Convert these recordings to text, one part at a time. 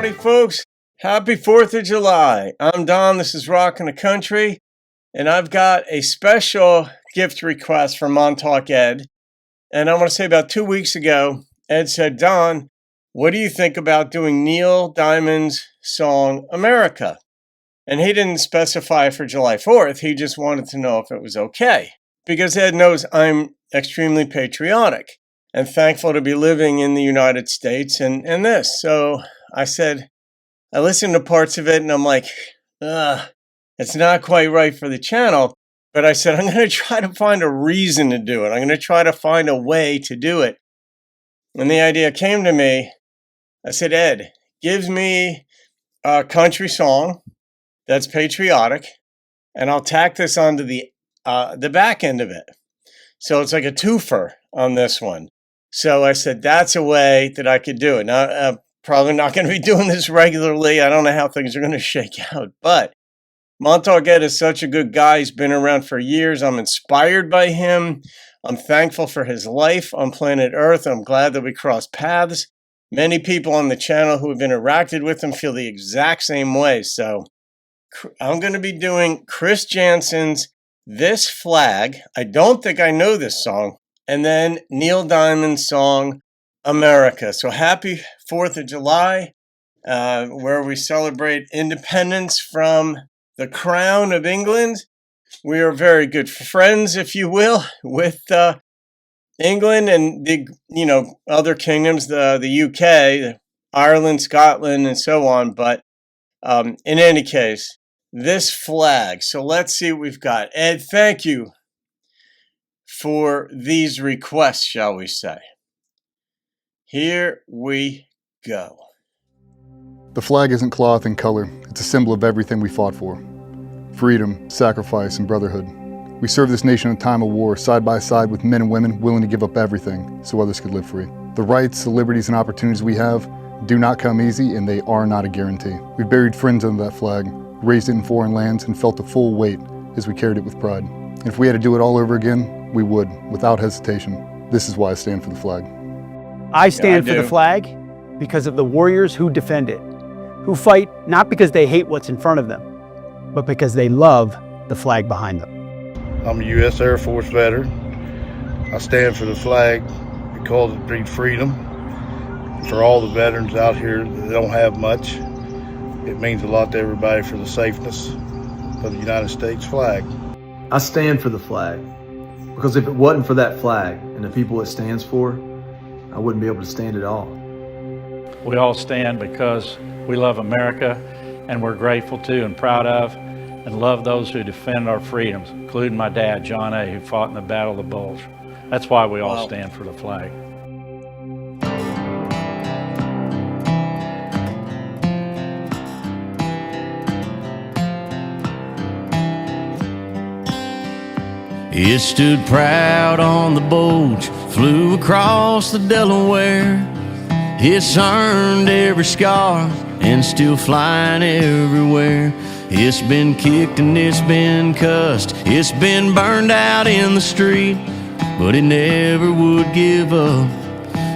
Howdy, folks. Happy 4th of July. I'm Don. This is Rockin' the Country. And I've got a special gift request from MontaukEd. And I want to say about 2 weeks ago, Ed said, Don, what do you think about doing Neil Diamond's song, America? And he didn't specify for July 4th. He just wanted to know if it was okay. Because Ed knows I'm extremely patriotic and thankful to be living in the United States and this. So I said, I listened to parts of it and I'm like, it's not quite right for the channel. But I said, I'm going to try to find a reason to do it. I'm going to try to find a way to do it. And the idea came to me. I said, Ed, give me a country song that's patriotic, and I'll tack this onto the back end of it. So it's like a twofer on this one. So I said, that's a way that I could do it. Now, I'm probably not going to be doing this regularly. I don't know how things are going to shake out, but MontaukEd is such a good guy. He's been around for years. I'm inspired by him. I'm thankful for his life on planet Earth. I'm glad that we crossed paths. Many people on the channel who have interacted with him feel the exact same way. So I'm going to be doing Chris Janson's This Flag. I don't think I know this song. And then Neil Diamond's song, America. So happy 4th of July, where we celebrate independence from the Crown of England. We are very good friends, if you will, with England and the other kingdoms, the UK, Ireland, Scotland, and so on. But in any case, this flag. So let's see what we've got. Ed, thank you for these requests, shall we say. Here we go. The flag isn't cloth and color. It's a symbol of everything we fought for. Freedom, sacrifice, and brotherhood. We served this nation in a time of war, side by side with men and women willing to give up everything so others could live free. The rights, the liberties, and opportunities we have do not come easy, and they are not a guarantee. We've buried friends under that flag, raised it in foreign lands, and felt the full weight as we carried it with pride. And if we had to do it all over again, we would, without hesitation. This is why I stand for the flag. I stand for the flag because of the warriors who defend it, who fight not because they hate what's in front of them, but because they love the flag behind them. I'm a U.S. Air Force veteran. I stand for the flag because it breeds freedom. For all the veterans out here that don't have much, it means a lot to everybody for the safeness of the United States flag. I stand for the flag because if it wasn't for that flag and the people it stands for, I wouldn't be able to stand at all. We all stand because we love America, and we're grateful to and proud of and love those who defend our freedoms, including my dad, John A., who fought in the Battle of the Bulge. That's why we all stand for the flag. It stood proud on the bulge, flew across the Delaware. It's earned every scar and still flying everywhere. It's been kicked and it's been cussed, it's been burned out in the street, but it never would give up,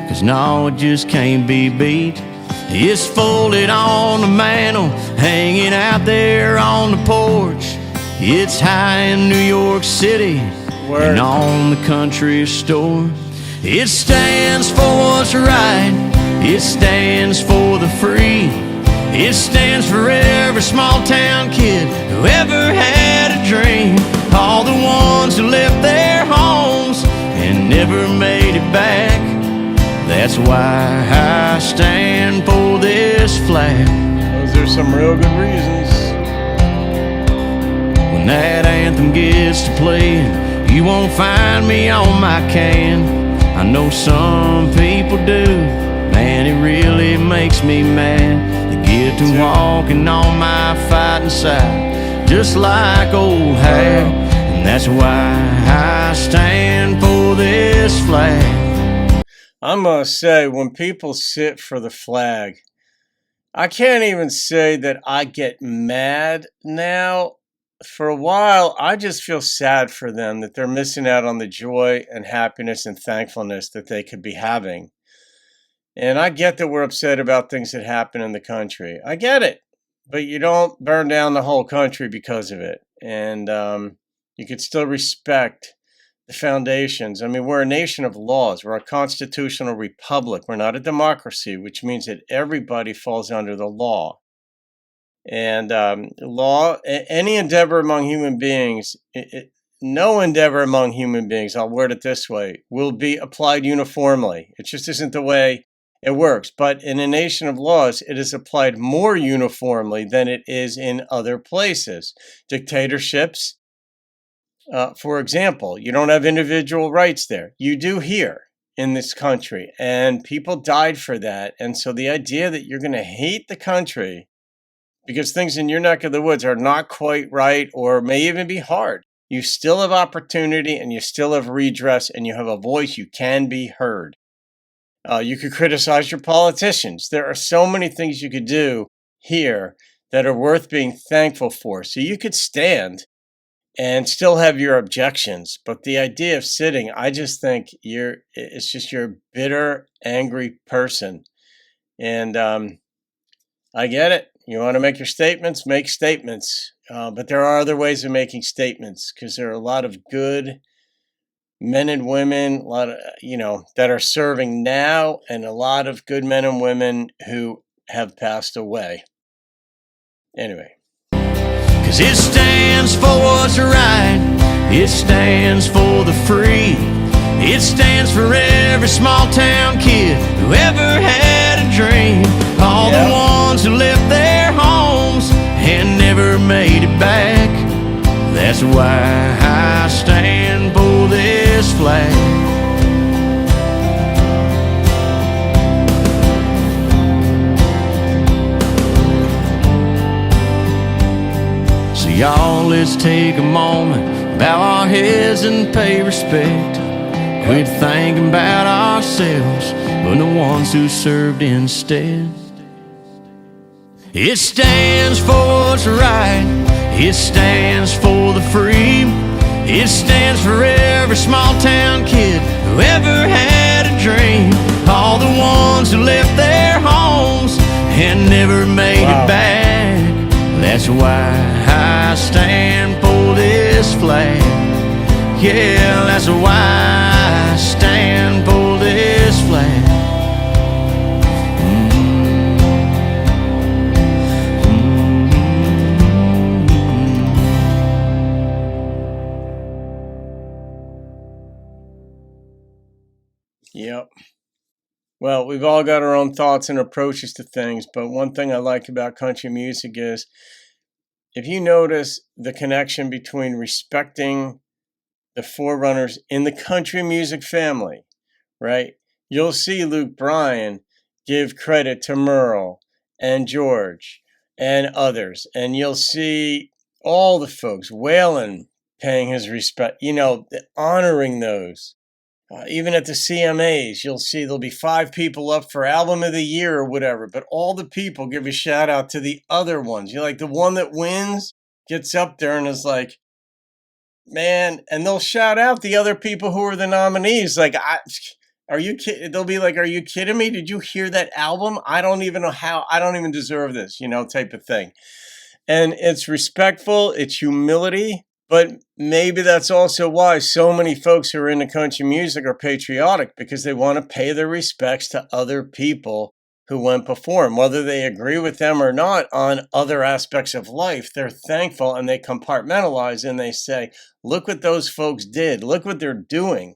'cause no, it just can't be beat. It's folded on the mantle, hanging out there on the porch. It's high in New York City and on the country store. It stands for what's right, it stands for the free. It stands for every small town kid who ever had a dream. All the ones who left their homes and never made it back. That's why I stand for this flag. Those are some real good reasons. When that anthem gets to playing, you won't find me on my can. I know some people do, man, it really makes me mad. To get to walking on my fighting side, just like old Hag. And that's why I stand for this flag. I must say, when people sit for the flag, I can't even say that I get mad now. For a while, I just feel sad for them that they're missing out on the joy and happiness and thankfulness that they could be having. And I get that we're upset about things that happen in the country. I get it. But you don't burn down the whole country because of it. And you could still respect the foundations. I mean, we're a nation of laws. We're a constitutional republic. We're not a democracy, which means that everybody falls under the law. And any endeavor among human beings, no endeavor among human beings, I'll word it this way, will be applied uniformly. It just isn't the way it works. But in a nation of laws, it is applied more uniformly than it is in other places. Dictatorships, for example, you don't have individual rights there. You do here in this country, and people died for that. And so the idea that you're going to hate the country because things in your neck of the woods are not quite right or may even be hard, you still have opportunity and you still have redress and you have a voice. You can be heard. You could criticize your politicians. There are so many things you could do here that are worth being thankful for. So you could stand and still have your objections. But the idea of sitting, I just think you're a bitter, angry person. And I get it. You want to make your statements, make statements. But there are other ways of making statements because there are a lot of good men and women, a lot of, that are serving now, and a lot of good men and women who have passed away. Anyway. 'Cause it stands for what's right. It stands for the free. It stands for every small town kid who ever had a dream. All the ones who left their homes and never made it back. That's why I stand for this flag. So y'all, let's take a moment, bow our heads and pay respect. Quit thinking about ourselves, but the ones who served instead. It stands for what's right. It stands for the free. It stands for every small town kid who ever had a dream. All the ones who left their homes and never made it back. That's why I stand for this flag. Yeah, that's why I stand for this flag. Yep. Well, we've all got our own thoughts and approaches to things, but one thing I like about country music is if you notice the connection between respecting the forerunners in the country music family, right? You'll see Luke Bryan give credit to Merle and George and others, and you'll see all the folks, Waylon paying his respect, honoring those. Even at the CMAs, you'll see there'll be 5 people up for Album of the Year or whatever, but all the people give a shout out to the other ones. You're like, the one that wins gets up there and is like, man, and they'll shout out the other people who are the nominees. Like, are you kidding? They'll be like, are you kidding me? Did you hear that album? I don't even know how. I don't even deserve this, type of thing. And it's respectful. It's humility. But maybe that's also why so many folks who are into country music are patriotic, because they want to pay their respects to other people who went before them. Whether they agree with them or not on other aspects of life, they're thankful and they compartmentalize and they say, look what those folks did. Look what they're doing.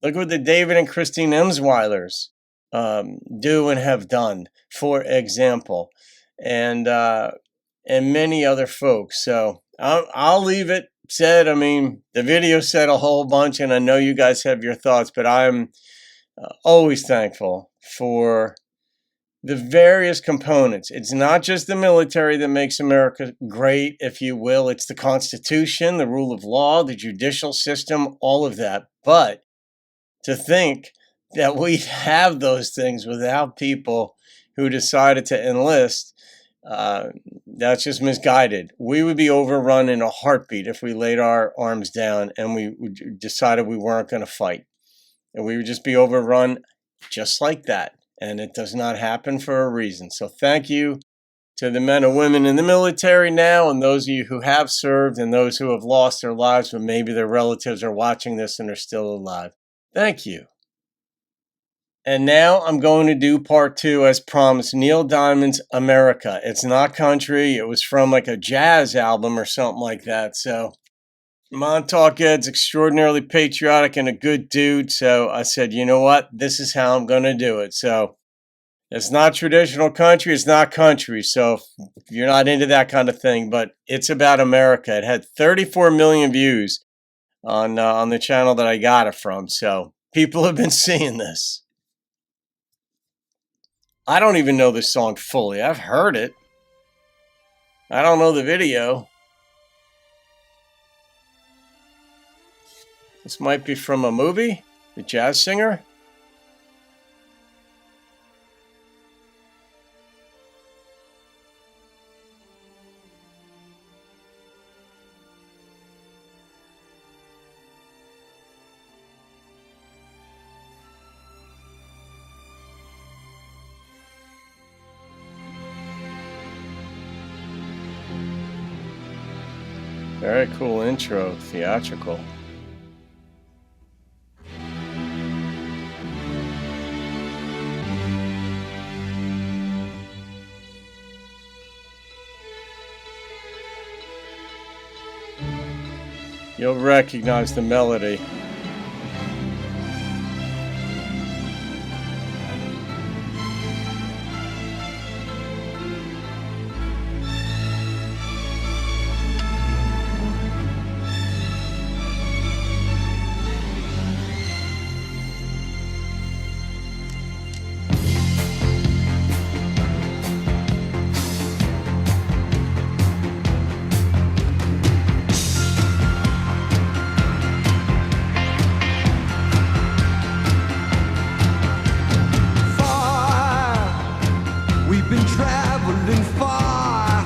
Look what the David and Christine Emsweilers do and have done, for example, and many other folks. So I'll leave it said. I mean, the video said a whole bunch, and I know you guys have your thoughts, but I'm always thankful for the various components. It's not just the military that makes America great, if you will. It's the Constitution, the rule of law, the judicial system, all of that. But to think that we have those things without people who decided to enlist, that's just misguided. We would be overrun in a heartbeat if we laid our arms down and we decided we weren't going to fight. And we would just be overrun just like that. and it does not happen for a reason. So thank you to the men and women in the military now, and those of you who have served and those who have lost their lives, but maybe their relatives are watching this and are still alive. Thank you. And now I'm going to do part 2 as promised. Neil Diamond's America. It's not country. It was from like a jazz album or something like that. So MontaukEd's extraordinarily patriotic and a good dude. So I said, you know what? This is how I'm going to do it. So it's not traditional country. It's not country. So if you're not into that kind of thing, but it's about America. It had 34 million views on the channel that I got it from. So people have been seeing this. I don't even know this song fully. I've heard it. I don't know the video. This might be from a movie. The Jazz Singer. Very cool intro, theatrical. You'll recognize the melody. We've been traveling far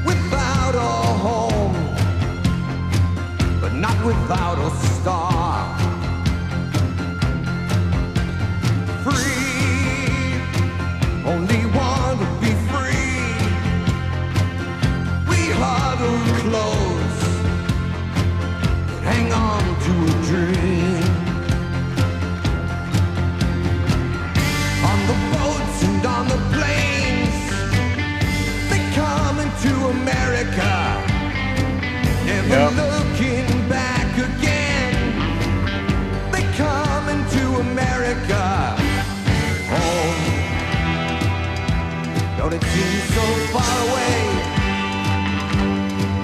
without a home, but not without a star. Free, only want to be free. We huddle close, hang on to a dream. On the boats and on the planes, they come into America, never looking back again. They come into America, home. Don't it seem so far away?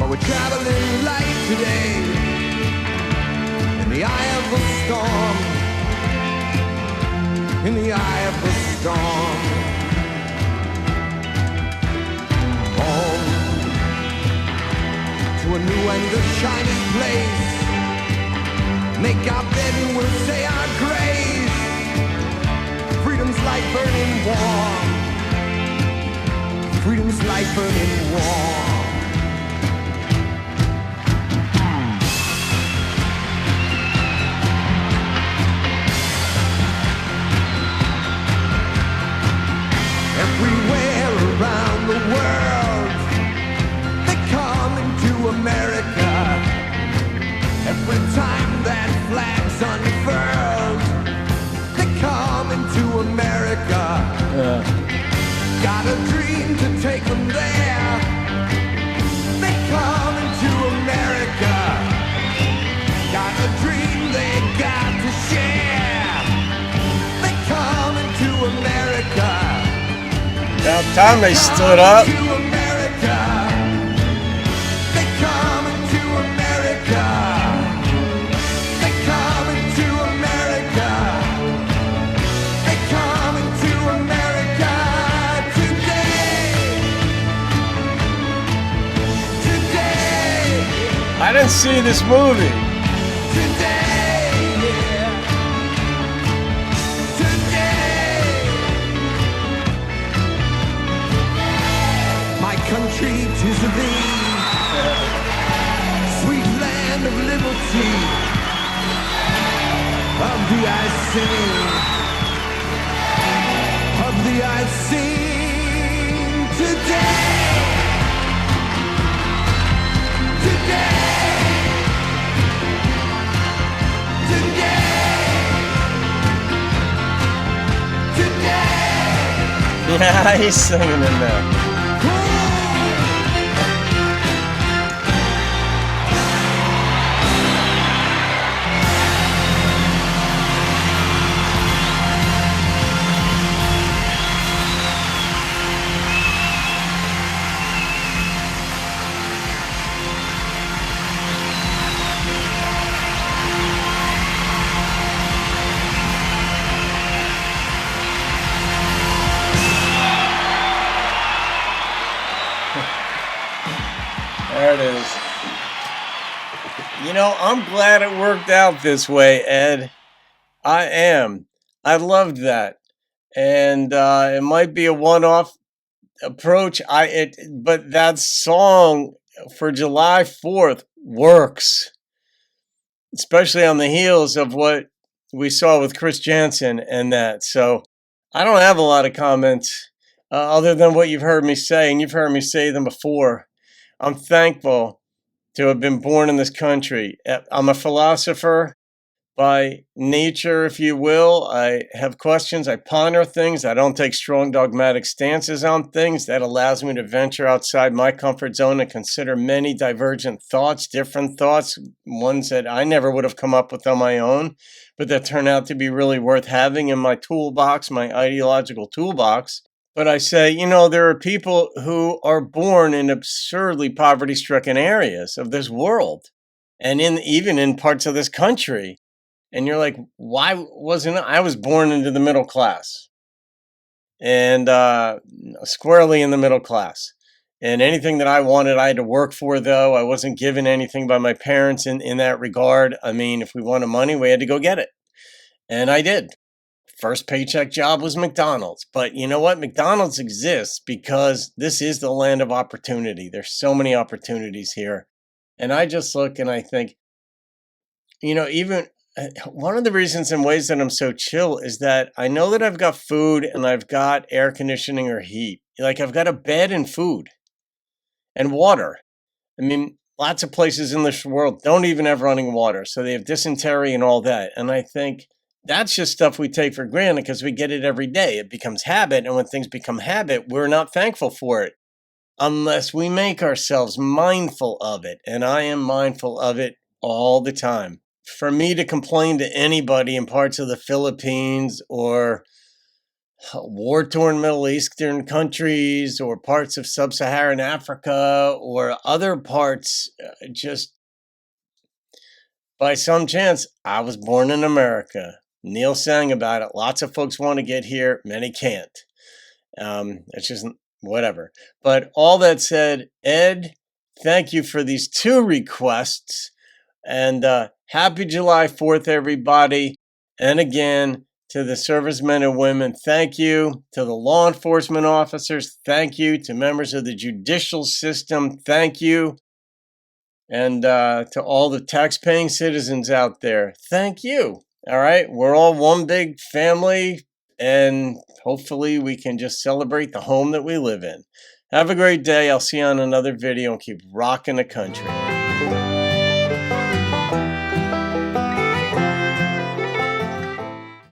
But we're traveling light today, in the eye of the storm. In the eye of the storm. Home to a new and a shining place. Make our bed and we'll say our grace. Freedom's like burning warm. Freedom's like burning warm. Everywhere around the world, they come into America. Every time that flag's unfurled, they come into America. Got a dream to take them there. They come into America. Got a dream they got to share. They come into America. About time they stood up. They come into America. They come into America. They come into America today. Today. I didn't see this movie. Today. Today. My country, 'tis of thee, sweet land of liberty, of thee I sing. I sing today. Yeah, he's singing in there. There it is. You know, I'm glad it worked out this way, Ed. I am. I loved that. And it might be a one-off approach. But that song for July 4th works, especially on the heels of what we saw with Chris Janson and that. So I don't have a lot of comments other than what you've heard me say, and you've heard me say them before. I'm thankful to have been born in this country. I'm a philosopher by nature, if you will. I have questions. I ponder things. I don't take strong dogmatic stances on things. That allows me to venture outside my comfort zone and consider many divergent thoughts, different thoughts, ones that I never would have come up with on my own, but that turn out to be really worth having in my toolbox, my ideological toolbox. But I say, you know, there are people who are born in absurdly poverty-stricken areas of this world, and even in parts of this country. And you're like, why wasn't I was born into the middle class, and squarely in the middle class. And anything that I wanted, I had to work for, though. I wasn't given anything by my parents in that regard. I mean, if we wanted money, we had to go get it. And I did. First paycheck job was McDonald's. But you know what? McDonald's exists because this is the land of opportunity. There's so many opportunities here. And I just look and I think, you know, even one of the reasons and ways that I'm so chill is that I know that I've got food and I've got air conditioning or heat. Like, I've got a bed and food and water. I mean, lots of places in this world don't even have running water. So they have dysentery and all that. And I think that's just stuff we take for granted because we get it every day. It becomes habit. And when things become habit, we're not thankful for it unless we make ourselves mindful of it. And I am mindful of it all the time. For me to complain to anybody in parts of the Philippines or war-torn Middle Eastern countries or parts of sub-Saharan Africa or other parts, just by some chance, I was born in America. Neil sang about it. Lots of folks want to get here. Many can't. It's just whatever. But all that said, Ed, thank you for these 2 requests. And happy July 4th, everybody. And again, to the servicemen and women, thank you. To the law enforcement officers, thank you. To members of the judicial system, thank you. And to all the tax-paying citizens out there, thank you. All right, we're all one big family, and hopefully we can just celebrate the home that we live in. Have a great day. I'll see you on another video and keep rocking the country.